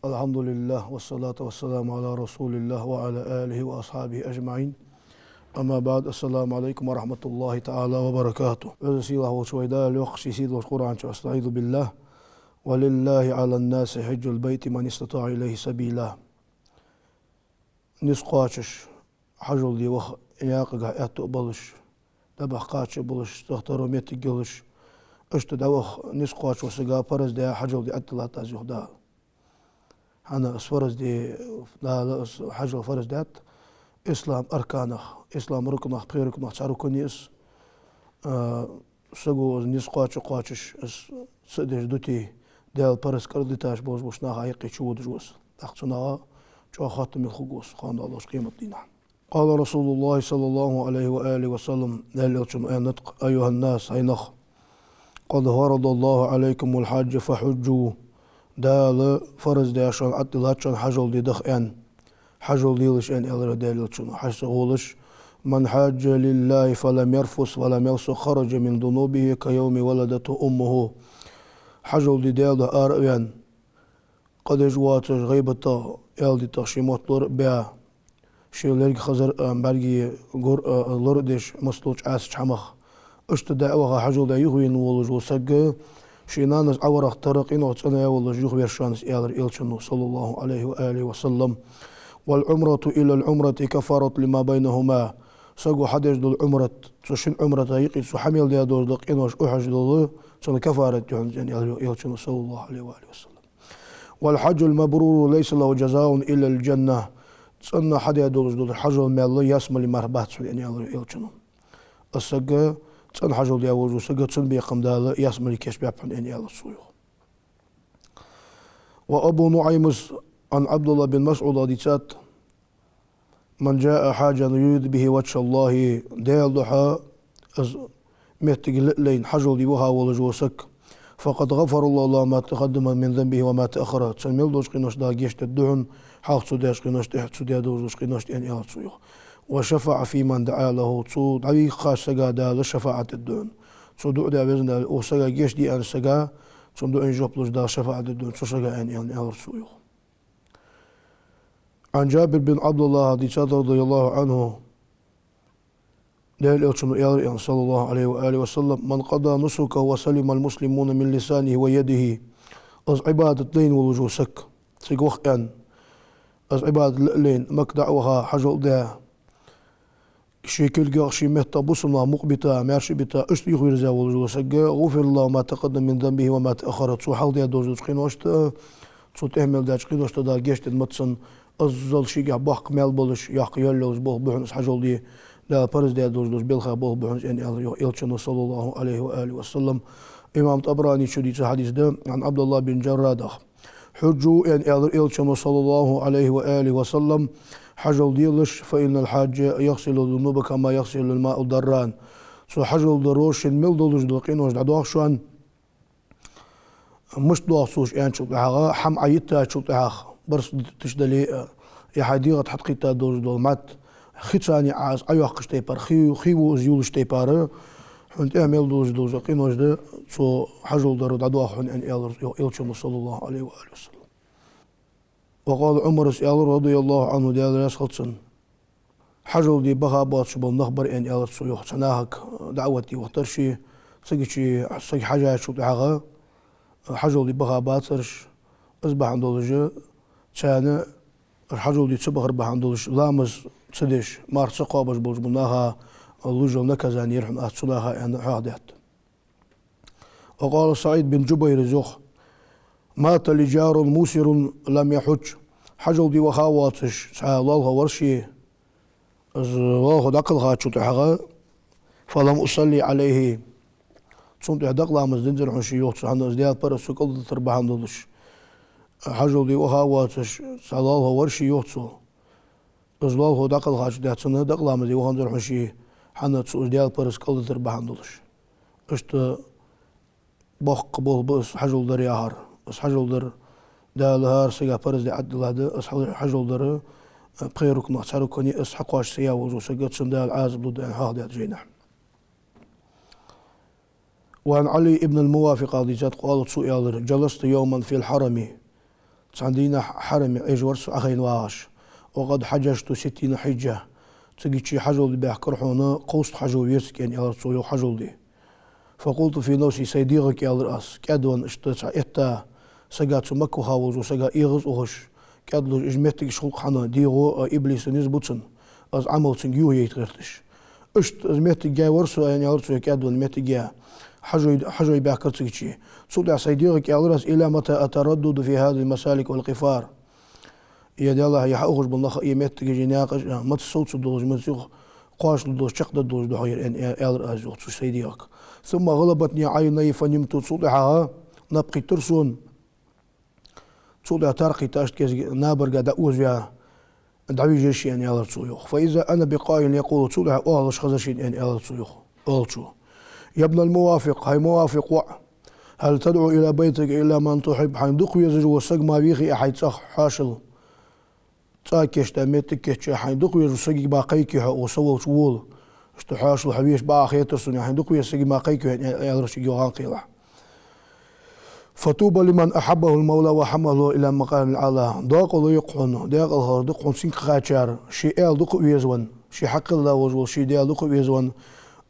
الحمد لله والصلاة والسلام على رسول الله وعلى آله وأصحابه أجمعين. أما بعد، السلام عليكم ورحمة الله تعالى وبركاته. الله وشويدا الوقت يسيد القرآن أستعيذ بالله. ولله على الناس حج البيت من استطاع إليه سبيلا. نسقاتش حجل دي وخ ياقع أتقبلش دبح قاتش بلش تختارو ميتقلش اشتد اوخ نسقاتش وسقا فرز دي حجل دي أتلا تازيخ دا هنا فرز دي حجل فرز دات إسلام أركانخ إسلام ركنخ بخيركنخ تعرو كنيس سقو نسقاتش قاتش سدش دوتي ديال فرز كردتاش بوش بوشناها يقي شود جوس تخصناها شو خاتم الخقوس خان الله قيمة دينا. قال رسول الله صلى الله عليه وآله وسلم نطق أيها الناس هينخ قد فرض الله عليكم الحج فحجوا دال فرز دي عشان عطلاتشان حجل دي دخ حجل ديلش إلر ديلشن حسغولش من حج لله فلم يرفس ولم يفسق خرج من ذنوبه كيوم ولدته أمه. حجل دي ديل ده قد جوات غيبته يالدي تشيموت لور بيا شيلرج خزر برجي غور لوردش مسلوش عاس حمخ اشتدى اوغا حجل دا يغوين ولج وسق شينانس اورخ طرقين وصنا ولج يغوير شانس يالر يلشنو صلى الله عليه واله وسلم. والعمرة الى العمرة كفارة لما بينهما. سقو حدش دول عمرة تشين عمرة يقي سو حمل دي دول دقينوش احج دول سن كفارة يعني يلشنو صلى الله عليه واله وسلم. والحج المبرور ليس له جزاء إلا الجنة. صنع حد يدولش دول الحج المالله يسمى لمربات يعني يلشنو السجى صنع حج دي أوجو سجى صن بيقم دال يسمى لكيش بيبحن يعني يلصويه. وأبو نعيمس عن عبد الله بن مسعود أديسات من جاء حاجا يريد به وجه الله ديال ضحى مهتق لين حج دي وها ولجو سك فقد غفر الله ما تقدم من ذنبه وما تأخر. تسميل دوش قينوش دا جيشت الدهن حاق سوداش قينوش تحت سودا دوش قينوش يعني يالتسويو. وشفع في من دعا له تصو دعي خاص سقا دا لشفاعة الدهن تصو دعو دا بزن او سقا جيش دي ان سقا تصو دعو ان جوبلوش دا شفاعة الدهن تصو سقا يعني يالتسويو. عن جابر بن عبد الله رضي الله عنه دال إلشنو صلى الله عليه وآله وسلم من قضى نسكه وسلم المسلمون من لسانه ويده أز عبادة لين والوجو سك سيقوخ أز عبادة لين مكدعوها حجل دا شي كل شي مهتا بصنا مقبتا مارشي بتا اشت يغير زا والوجو سك غفر الله ما تقدم من ذنبه وما تأخر تسو حال ديا دوز تخينوشت تسو تهمل دا تخينوشت دا جيشت المتسن أزل شي باق ميل بولش ياق يلوز بوغ بحنس حجل دي لا فرز دي دوز بالخا بوغ بحنس يعني يلشنو صلى الله عليه وآله وسلم. إمام طبراني شديد حديث ده عن عبد الله بن جراد حجوا يعني يلشنو صلى الله عليه وآله وسلم حجل ديلش فإن الحاج يغسل الذنوب كما يغسل الماء الضران. سو حجل دروش الميل دولش دلقين وش دعوه شوان مش دوغسوش يعني شو تحاغا حم عيتا شو تحاغ برس تشدلي يحديغة حتقيتا دوز دول مات خيتاني عاز أيوة قشتي بار خيو زيولش تي بار حنت أعمل دوز قينوش ده سو حجل درود عدوه حن أن يلشم صلى الله عليه وآله وسلم. وقال عمر رضي الله عنه ديال راس خلصن حجل دي بغا باتش بالنخبر أن يلشم يحسناهك دعوتي وطرشي سجي حاجة شو تعاغا حجل دي بغا باترش أصبح عندولج كان الحجل دي تبغر بحندولش لامز تسدش مارس قابش بوج بناها اللوجو نكزان يرحم أتصلاها أن حادث. وقال سعيد بن جبير زخ مات لجار موسر لم يحج حجل دي وخاواتش سعى الله ورشي الله دقل غاتشو تحغا فلم أصلي عليه صمت دق لامز دنزر حنشي يوتس عند ازدياد برس وكل تربح عندولش حجل دي وخاواتش سعى الله ورشي يوتسو الله دقل غاتش ده سنة دق لامز دي وخاندر حنشي حنا تسوز ديال برس كل تربح عندولش اشت بوق بس حجل در يهار بس حجل در ده لهار سجا برز دي عد الله ده بس حجل در بخيرك نحتارو كوني اسحقواش سياوز وسجد سندال عازب ضد انحاض جينا. وعن علي ابن الموافق ذات قال سؤال جلست يوما في الحرم عندنا حرم اجورس اخين واش وقد حججت 60 حجه تجي حجل بها كرحونا قوس حجو ويرسك يعني على صويو حجل دي فقلت في نفسي سيديغك يا الراس كادون اشتتا اتا سجات مكو هاوز وسجا ايغز اوش كادلو اجمتك شخلق حنا ديغو ابليس نسبوتن از عمل سنجيو يتغرتش اشت ازمتك جاي ورسو يعني ورسو كادون متك جا حجو بها كرتشي صدع سيديغك يا الراس الى متى اتردد في هذه المسالك والقفار يا دي الله يا حقوش بالله يمت جيناقش ما تصوت صدوج ما تصوغ قاش لدوش شق لدوش دحير ان ال ازوت سيديك ثم غلبتني عيني فنمت صدعها نبقي ترسون صدع ترقي تاشت كيز نابر قاعد اوزيا دعوي جيش يعني ال صيوخ فاذا انا بقائل يقول صدع اولش خزشين يعني ال صيوخ اولشو يا ابن الموافق هاي موافق وع هل تدعو الى بيتك الا من تحب حيندق يزج وسق ما بيخي احد صح حاشل تاكيش تاميتك كيش حيندق ويرسقي باقيك وسوى شوول استحاش الحبيش باخي ترسوني حيندق ويرسقي باقيك يا رشي يوغان قيلح فطوبى لمن احبه المولى وحمله الى مقام العلا ضاق له يقحن ضاق الهر دقون سين خاچار شي ال دق ويزون شي حق الله وجو شي دال دق ويزون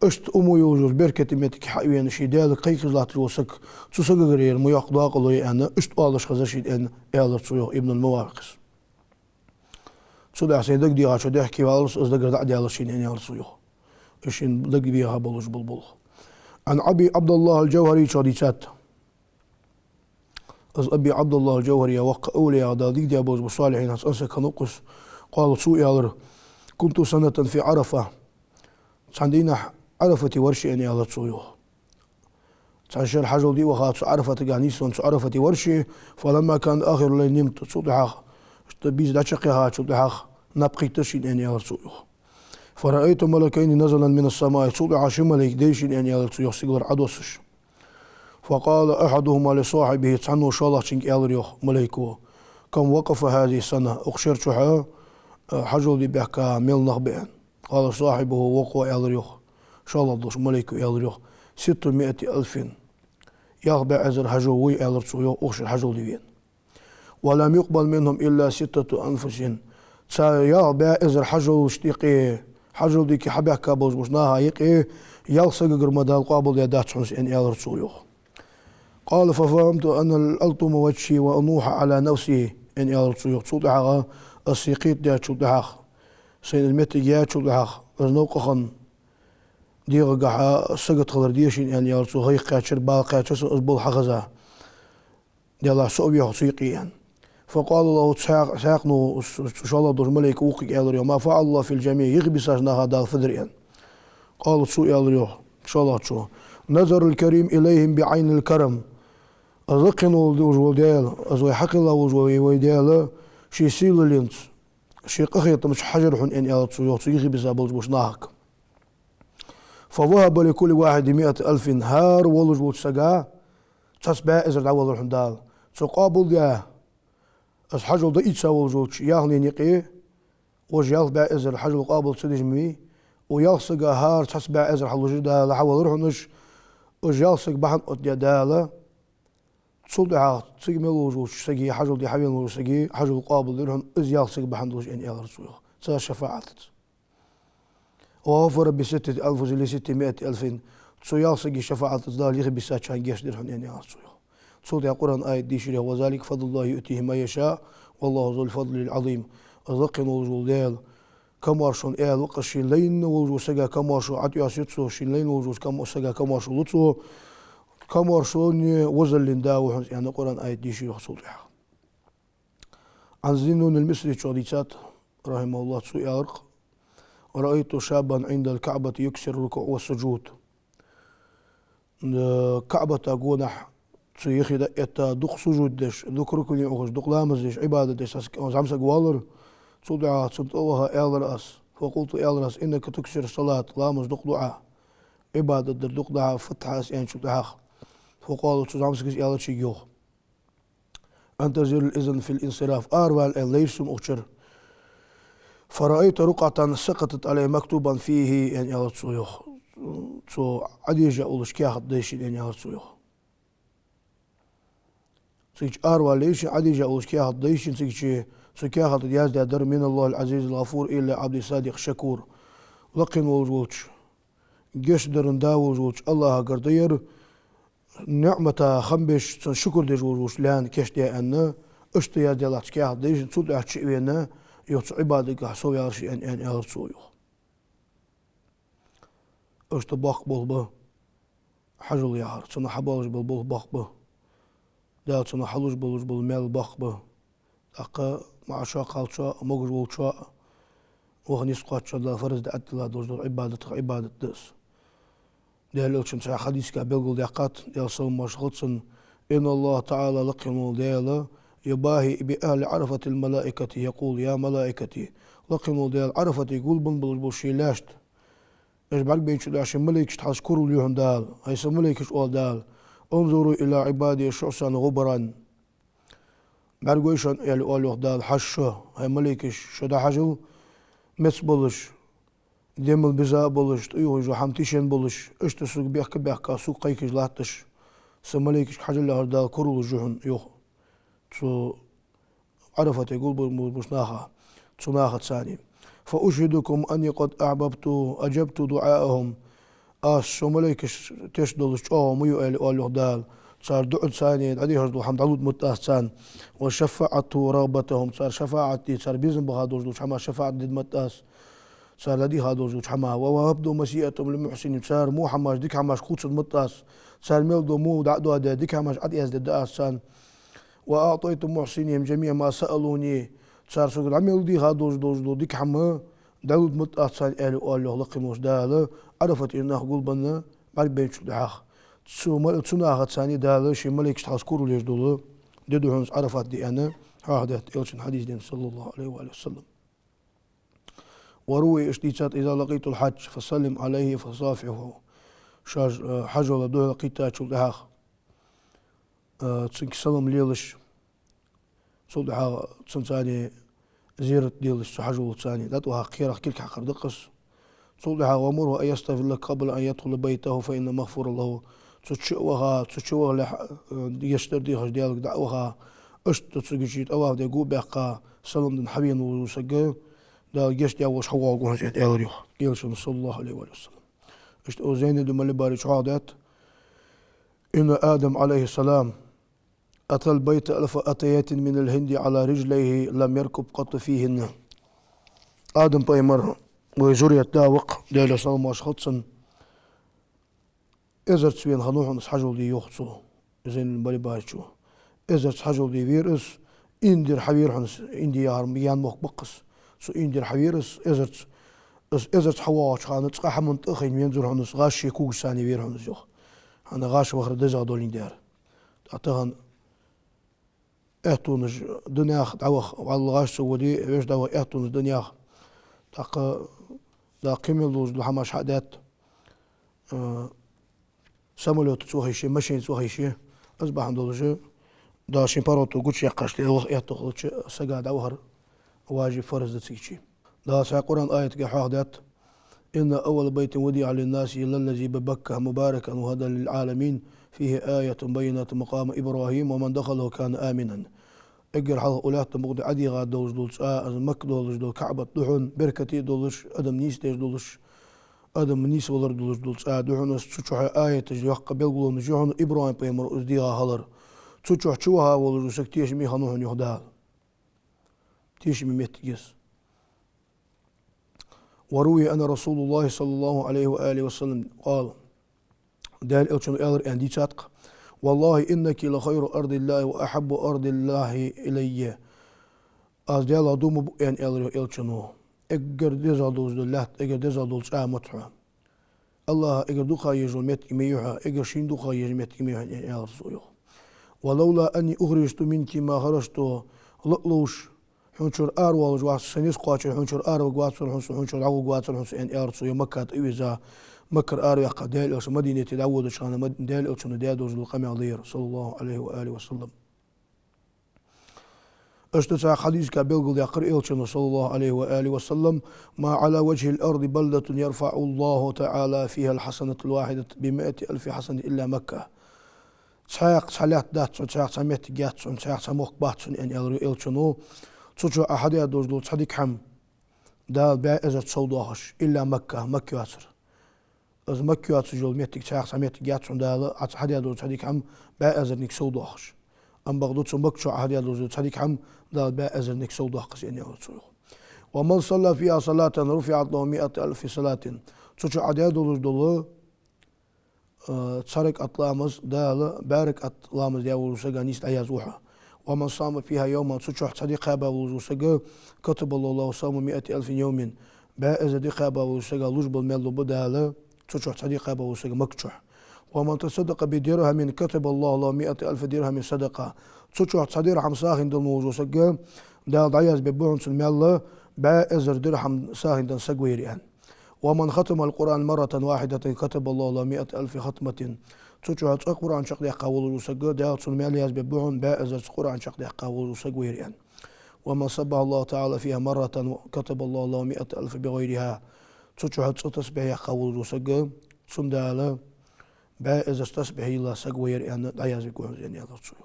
اشت امو يوجو بركه متك حيوان شي دال قيق زلات وسك تسق غير مو يقضاق له انا اشت والش خزشي ان ال تسوي ابن المواقس صدق سيدك دي عشان ده كي والس أصدق رضع دي على شيء يعني على صيوه إيشين لق بيها بلوش بلبل عن أبي عبد الله الجوهري شاديات أز أبي عبد الله الجوهري وق أولي على ذيك دي أبوز بصالحين أنسى كنقص قال سوء على كنت سنة في عرفة عندنا عرفة ورشة يعني على صيوه عشان حجل دي وخات عرفة جانيسون عرفة ورشة فلما كان آخر ليل نمت صدق بيز داشقها صدح نبقي تشين أن يرسوه فرأيت ملكين نزلا من السماء صدح شمالك ديشين أن يرسوه سيغر عدوسش فقال أحدهما لصاحبه تعنو شالله شنك يالريوه ملكو كم وقف هذه السنة أخشر شحا حجل دي بحكا ميل نغبئن قال صاحبه وقوى يالريوه شالله دوش ملكو يالريوه 600,000 يغبئ عزر حجوي يالرسوه أخشر حجل دي بين ولم يقبل منهم إلا 6 أنفس يا بائزر حجل شتيقي حجل ديكي حبيح كابوز بوشناها يقي يلصق قرمدال قابل يدات حنس إن يالرسوه قال ففهمت أن الألطم وجهي وأنوح على نفسي إن يالرسوه صدحها السيقيت ديات صدحها سين المتي جيات صدحها نوقخن ديغا قحا سقط خضر ديشين إن يالرسوه هي قاتشر باقاتشر أزبول حغزا ديالا سوبيا سيقيا فقال له ساقنو إن شاء الله دور ملك وقك يالريو ما فعل الله في الجميع يغبساجنا هذا فدريا قال سوء يالريو إن شاء الله شو نظر الكريم إليهم بعين الكرم أذقنوا الوجو ديال أزوي حق الله وجوي ديال شي سيل لينس شي قخيط مش حجر حن إن يالتسو يغبسا بوش ناهك فوهب لكل واحد 100,000 هار ولجو تسقا تسبع إزر دعوة الحندال تقابل جاه أس حجل دا إيتسا وجوش ياهلين يقيه وش يالف بع إزر حجل قابل تدجمي ويالسقا هار تسبع إزر حلو جدا لحول رحنش وش يالسق بحن أتيا دالا تصدعا تسقي ملوجوش سقي حجل دي حبيل ملوش سقي حجل قابل رحن إز يالسق بحن دوش إن يال رسوله تسا شفاعت ووفر ب6,000 زي 600,000 تسو يالسقي شفاعت تزدال يخي بساتشان جيش درحن إن يال رسوله صوت القرآن آية ديشري وذلك فضل الله يؤتيه ما يشاء والله ذو الفضل العظيم أذقن وجو ديال كمارشون إيال وقشين لين وجو سجا كمارشو عطيا سيتسو شين لين وجو كم سجا كمارشو لطسو كمارشون وزن لنداو يعني القرآن آية ديشري صوتها عن زينون المصري شاديتات رحمه الله سوء أرق ورأيت شابا عند الكعبة يكسر الركوع والسجود كعبة تقونح تسيخي دا اتا دوق سجود دش دوق ركني اوغش دوق لامز دش عبادة دش زعمسك والر صدعا صدقوها إلراس فقلت إلراس إنك تكسر الصلاة لامز دوق دعاء عبادة در دوق دعاء فتحة اسيان شو دعاء فقالوا زعمسك إلراس شيوخ أنتظر الإذن في الانصراف أروال ليسم أخشر فرأيت رقعة سقطت عليه مكتوبا فيه يعني إلراس شيوخ تو عديجة أولش كياخد ديشين إن يهرسويو سيج أروى ليش عديجة أولش كياخد ديشين سيج سو كياخد ياز در من الله العزيز الغفور إلا عبد صادق شكور لقن وجوتش جيش درن دا وجوتش الله قردير نعمة خمبش شكر ديش وجوتش لان كيش دي أن اشتي ياز دي الله كياخد ديشين سود أحشي وينا يوتش عبادك حسو يارشي أن يهرسويو اشت باق بول حجل يهر تنا حبالش بول باق به دا تنا حلوش بولش بول مال باق به أقا مع شاقال شاء مجر والشاء وغنيس قات شاء الله فرز دعت الله دوز عبادة دس ده لو كنت حديث كابيل دقات يا صوم مشغلتن إن الله تعالى لقم ديالا يباهي بأهل عرفة الملائكة يقول يا ملائكتي لقم ديال عرفة يقول بن بالشيلاشت إيش بعد بيجي داش ملائكة تحشكروا اليوم دال هيس ملائكة أول دال انظروا إلى عبادي شعثا غبرا مرقويشان يلي أولوه دال حشة هاي ملائكة شدا حجل مس بولش ديمل بزا بولش تيوه جو حمتيشن بولش اشت سوق بيحكا سوق قيكش لاتش سملائكة حجل لهر دال كرول الجهن يوه تو عرفت يقول بشناخا تناخا ثاني فأشهدكم أني قد أجبت دعاءهم ملائكة تشدل ميو إلي أولوه دال صار دعوة ثانية عدي هرجلو حمد علود متأسان وشفعت رغبتهم صار شفاعتي صار بيزن بهادوجلو حما شفاعت ديد متأس صار لدي هادوجلو حما ووهبدو مسيئتهم للمحسنين صار مو حماش ديك حماش خوص المتأس صار ميلدو مو دعدو هذا ديك حماش عدي أزد دأسان وأعطيت محسنين جميع ما سألوني صار سوق العمل دي هادوجلو ديك حما دعود متأسان إلي أولوه لقموش داله عرفت إنه قلبنا بعد بينش دعاخ تسونا ثاني داله شي ملك تذكروا ليش دول ددوهن عرفت دي أنا هذا إلشن حديث دين صلى الله عليه وآله وسلم وروي اشتيتات إذا لقيت الحج فسلم عليه فصافحه شاج حج ولا دول لقيت شو دعاخ تسنك سلم ليلش شو دعاخ تسنتاني زيارة ديلش حج ولا ثاني لا توها خير كلك حقر دقص صلها وامره أن يستغفر لك قبل أن يدخل بيته فإن مغفور له تشوه لح يشتردي خش ديالك دعوها أشت تسجيت أوه دي قوب بقى سلام دن حبين وسجى دا جيش دي أوش حوا وقوها جيت إلريو قيلش صلى الله عليه وسلم أشت أوزين دم اللي باري شهادات إن آدم عليه السلام أتى البيت ألف أتيات من الهند على رجليه لم يركب قط فيهن آدم بأمر وزورية داوق ديلا سلام واشخطسن إذا تسوين خنوحن حجل دي يخصو زين البالي بايشو إذا حجل دي فيرس إندير حويرحنس إندي يارم بيان موك بقص سو إندير حويرس إذا حواش خانة تقاح منطقة ينزل حنس غاش يكوك ساني فيرحنس يوخ أنا غاش وخر دزا دولين دير تعتقن إهتونج دنياخ دعوخ وعلى غاش سودي ويش دعوة إهتونج دنياخ تاق دا قيمة لوز لحماش حدات سامولو تسوهيشي ماشين تسوهيشي أصبح عندولجي دا شمباروتو قوتش يقاش لي يتخلش سقاد أوهر واجب فرز تسيشي دا ساقران آية كحاهدات إن أول بيت وديع للناس إلا الذي ببكة مباركا وهدى للعالمين فيه آية بينة مقام إبراهيم ومن دخله كان آمنا اجر حال أولاد مقد عدي غاد دولش دولش مك دولش دول كعبة دحون بركتي دولش أدم نيس تيج دولش أدم نيس ولر دولش دولش دحون تشوح آية تجي قبل قولون جهون إبراهيم بيمر أزديها هلر تشوح شوها ولر سكتيش مي خنوهن يهدال تيش مي متجس وروي أن رسول الله صلى الله عليه وآله وسلم قال دال أوتشن ألر أندي تاتق والله إنك لخير أرض الله وأحب أرض الله إلي أزدال دوم بأن ألر ألشنو إجر دزال دوز الله إجر دزال دوز متحا الله إجر دوخا يجول مت ميوها إجر شين دوخا يجول مت ميوها ألر سويو ولولا أني أخرجت منك ما خرجت لقلوش حنشر والج واس سنيس قاتش حنشر وقاتل حنشر عو قاتل حنشر أن ألر سويو مكة إيزا مكر يقع ديال أوش مدينة تعود شان ديال أوش نديادوز القمع ضير صلى الله عليه وآله وسلم اشتسع حديث كابيل يقرأ صلى الله عليه وآله وسلم: ما على وجه الأرض بلدة يرفع الله تعالى فيها الحسنة الواحدة ب100,000 حسنة إلا مكة. تساق تسالات داتسون تساق تساميت جاتسون تساق تساموك باتسون إن إلشنو تسوتشو أحد يدوز دول تصديق حم دال بيع إذا تصودوهش إلا مكة مكة ياسر. از مكة ياسر جول ميتك تساق تساميت جاتسون دال أحد يدوز تصديق حم بيع إذا نيك صودوهش. أم بغدوتسو مكشو أحد يدوز تصديق حم دال بيع إذا نيك صودوهش إن يلشنو. ومن صلى فيها صلاة رفعت له 100,000 صلاة. تسوتشو أحد يدوز دول تسارك أطلامز دال بارك أطلامز ديال وسجا نيست أيازوها. ومن صام فيها يوما تسوتشو صديق هابا وسجا كتب الله صام 100,000 يوم بائز دي هابا وسجا لوج بالملو بدال تسوتشو صديق هابا وسجا مكتشح. ومن تصدق بدرهم كتب الله 100,000 درهم صدقة. تسوتشو صديق حم ساخن دل وسجا دال ضياز ببون سلميلا بائز درهم ساخن دل سجويريان. ومن ختم القرآن مرة واحدة كتب الله له 100,000 ختمة. تسوتشو هاتس القرآن شق دي قاول وسجا دال سلميلا ياز ببون بائز القرآن شق دي قاول وسجويريان. ومن صبح الله تعالى فيها مرة كتب الله له 100,000 بغيرها. تسوتشو هاتس تسبح قاول وسجا سندال بائز تسبح الله سجويريان داياز بكون زين يلا تسوي.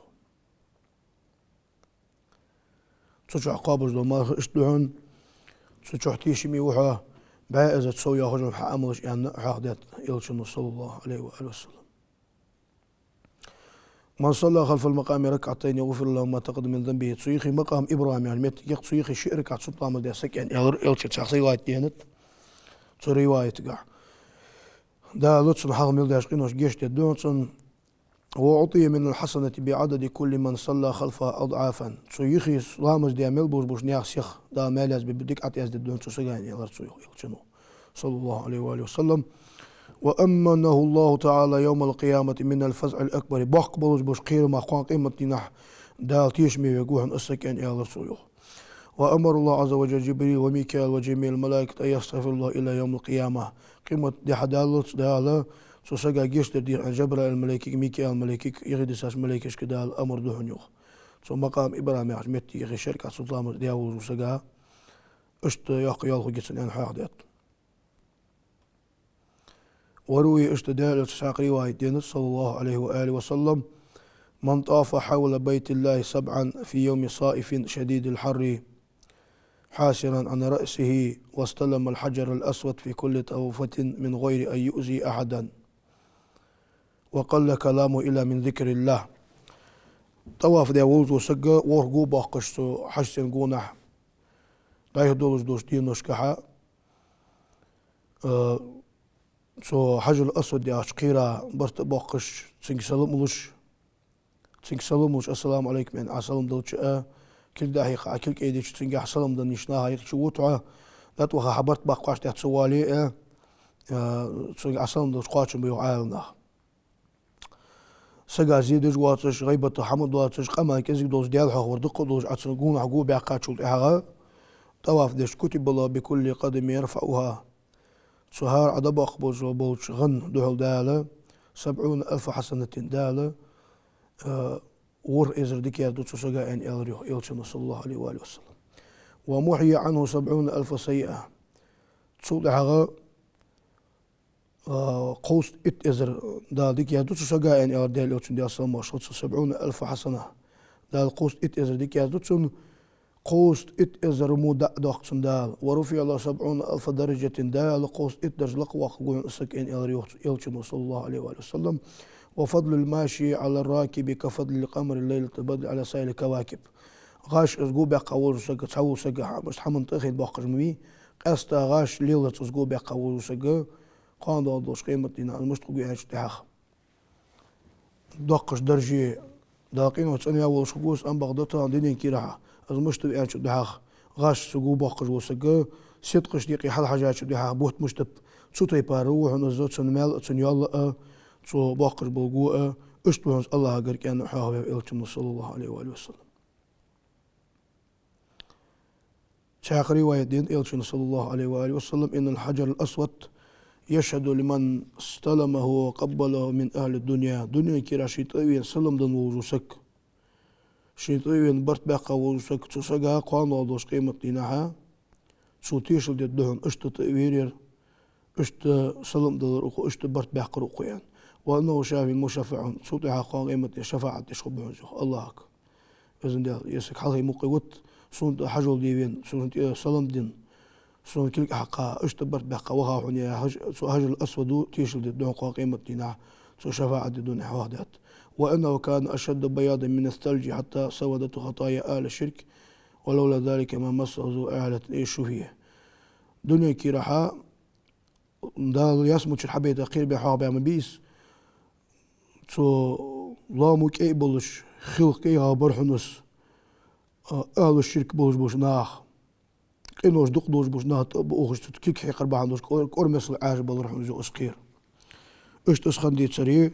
تسوتشو عقابش دول ما اشتلون تسوتشو حتيشمي وحا بائز تسوي هجوم حاملش يعني حاضر يلشن صلى الله عليه وآله وسلم. من صلى خلف المقام ركعتين يغفر له ما تقدم من ذنبه. تسويخي مقام إبراهيم يعني مت يق تسويخي شركة سلطان مدى سكن يلش تشخصي رواية دينت تسو رواية قع دا لطسن حرم يلداش قينوش جيش دونسن. وأعطي من الحسنة بعدد كل من صلى خلفها أضعافا. تسويخي رامز دي عمل بوش نياخ سيخ دا مالاز ببديك عتياز دون تسوغاني يلا تسويخ يلشنو صلى الله عليه وآله وسلم. وأمنه الله تعالى يوم القيامة من الفزع الأكبر بقبلوش بوش قير ما قوان قيمة نح دال تيشمي يقوهن السكن يلا تسويخ. وأمر الله عز وجل جبريل وميكائيل وجميع الملائكة أن يستغفر الله إلى يوم القيامة. قيمة دي حدالت دال سوسجا جيش دير عن جبرائيل الملائكة ميكائيل الملائكة يغيد ساس ملائكة كدا الأمر دهنيوخ. سو مقام إبراهيم عجمتي يغي شركة سلطان دياو سوسجا اشت ياق يالخو جسن ان حاضر. وروي اشت دال تساق رواية دين صلى الله عليه وآله وسلم: من طاف حول بيت الله 7 في يوم صائف شديد الحر حاسرا عن رأسه واستلم الحجر الأسود في كل طوفة من غير أن يؤذي أحدا وقل كلامه إلى من ذكر الله. طواف داوود وسجى ورقو باقشتو حسن قونح لا يهدولش دوش دينوش كحا سو حجر الأسود دي أشقيرا برت باقش تسنك سلملش السلام عليكم يعني عسلم دولش كل داهيق كل كيديش تسنك حسلم دنيشناها يخشوتها لا توخا حبرت باقاش تحت سوالي تسنك عسلم دولش قاتشم بيو عالنا سجا زيدش واتش غيبة حمد واتش قما كزيك دوز ديال حق وردق دوز عتسنقون عقوب بعقاتشول إحغا. طواف ديش كتب الله بكل قدم يرفعها. سهار عدب أخبوز وبولش غن دهل دالة 70,000 حسنة دالة ور إزر ديكيا دوتسو سجا إن إلريو إلشن صلى الله عليه وآله وسلم. ومحي عنه 70,000 سيئة. تسول إحغا قوس إزر دا ديك يا دوتسو سجا إن أردال يوتشن دي أصلا ما شوتسو 70,000 حسنة دا قوس إزر ديك يا دوتشن قوس إزر مو داقسن دال ورفع الله 70,000 درجة دال قوس درج لقوا قوين أسك إن يوتشن صلى الله عليه وآله وسلم. وفضل الماشي على الراكب كفضل القمر الليل تبدل على سائر الكواكب. غاش أزقو بقاول سجا تحول سجا مش حمن تأخذ باقش مي أستا غاش ليلة أزقو بقاول سجا قان دوش قيمة دينا المشتق بيعيش تحاخ دقش درجة داقين وتسأني أول شقوس أم بغدتها دينين كيراها المشتق بيعيش تحاخ غاش سقو باقش وسقا ستقش ديقي حل حاجات تحاخ بوت مشتب تسوتي باروح ونزوت سنمال سنيال تسو باقش بلقوء اشتوهنس الله قر كان حاهو يلتم صلى الله عليه وآله وسلم. شاق رواية دين يلتم صلى الله عليه وآله وسلم إن الحجر الأسود يشهد لمن استلمه وقبله من أهل الدنيا. دنيا كراشي طويل سلم دن وجوسك شيطين برت بقى وسك تسجع قان الله قيمة دينها صوتيش اللي دهن اشت تأوير اشت سلم دلر أخو اشت برت بقى قرقيان وأنه شافي مشفع صوتها قان قيمة شفاعة تشخب الله إذن ده يسك حالي مقوت صوت حجل ديوين صوت سلم دين صوت كل حقا اشت برت بقى وها حنيا هجل الأسود تيش اللي دهن قان قيمة دينها سو شفاعة دون حوادات وأنه كان أشد بياضا من الثلج حتى سودت خطايا آل الشرك ولولا ذلك ما مسه أهلة الشفية دنيا كي راحة دال يسموش الحبيت أخير بحابة مبيس تو لا مكي بلش خلقيها برحنس أهل الشرك بلش بوش ناخ إنوش دق دوش بوش ناخ بأوخش تتكيك حيقر بعندوش كورمس العاج بالرحمن جو أسقير إيش تسخن دي تسري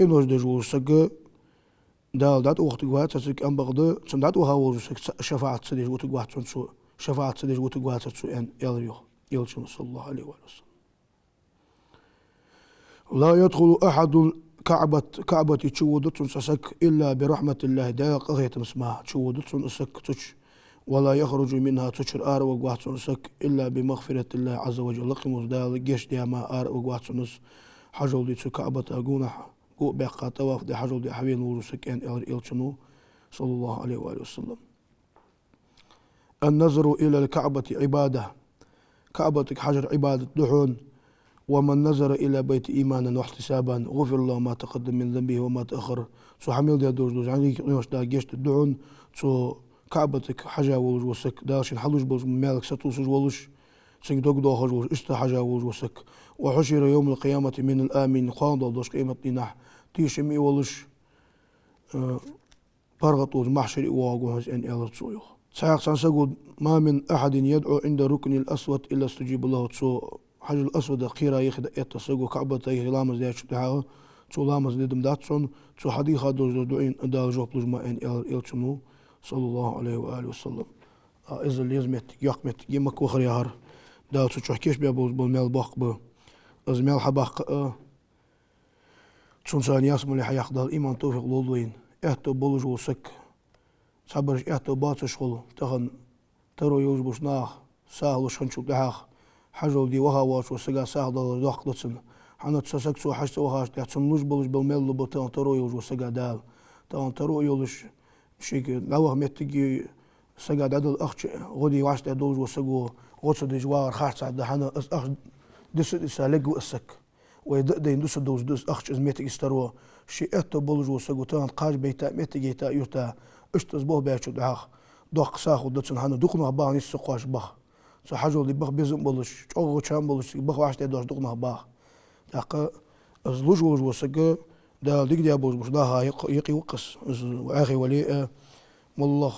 إنوش دجو سق دال دات وقت قوات تسك أم بغض سندات وهاو سك شفاعة سديج وتقوات سنسو شفاعة سديج وتقوات سنسو أن يلريو يلشن صلى الله عليه وسلم لا يدخل أحد كعبة تشودت سسك إلا برحمة الله دا قضية مسماها تشودت سك تش ولا يخرج منها تشر آر وقوات سك إلا بمغفرة الله عز وجل لقموس دال جيش ديما آر وقوات سنس حجل دي كعبة أقونه قو بقى طواف دي حجل دي حوين ورسك أن إلشنو صلى الله عليه وآله وسلم النظر إلى الكعبة عبادة كعبتك حجر عبادة دحون ومن نظر إلى بيت إيمانا واحتسابا غفر الله ما تقدم من ذنبه وما تأخر سو حميل دي دوز يعني نوش دا جيشت الدحون سو كعبتك حجا ولج وسك داشن حلوش بلج مالك ستوسج ولج سنك دوغ دوخج وش اشتا حجا ولج وسك وحشر يوم القيامة من الآمين قاضى دوش قيمة دينح تيشمي ولش برغطوز محشر إواغوهز أن إلتسويو ساق سنسقود ما من أحد يدعو عند ركن الأسود إلا استجيب الله تسو حجر الأسود قيرا يخد يتسقو كعبة يغلامز ديش دعاه تسو لامز ديدم داتسون تسو حديقة دوز دوين دال جوب لجما أن إلتسمو صلى الله عليه وآله وسلم إذا يزمت يقمت يمك وخر يهر دال تسو تحكيش بيابوز بالمال باق بو از مال حباق تسون سان ياسم اللي حياخد الإيمان توفيق لولوين اهتو بولج وسك صبرش اهتو باتش خل تخن ترو يوز بوشناخ ساهل شنشو دعاخ حجل دي وها واش وسقا ساهل دال داق دتسن حنا تسسك سو حشت وهاش تحسن لوج بولج بالمال لبو ترو يوز وسقا دال ترو يولش شيك لوه متجي سقا دادل أخش غدي واش تدوج وسقو غصة دجوار خاص عد حنا أخ دس لقوا السك ويدقدين دوس أخش إزميتك استروا شيء أتو بولج وسقوتان قاج بيتا ميتي تا يوتا اشتزبوه بيشو دعاخ دوق ساخو دتسن هانا دوقنا باغ نيس سقواش باخ سو حاجو اللي باخ بيزم بولج چوغو چان بولج باخ واش تدوش دوقنا باخ داق از لوج وسق دا ديك ديا بولج دا يقي وقس واخي ولي والله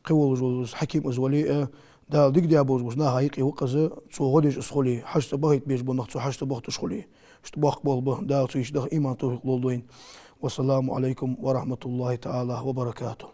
قول حكيم از ولي دا ديك ديا بوز بوشنا هايقي وقزه سو غديش اسخولي حشت بغيت بيش بنخ سو حشت بغت اسخولي اشتباق بول به دا تيش ده ايمان توفيق لولدوين والسلام عليكم ورحمة الله تعالى وبركاته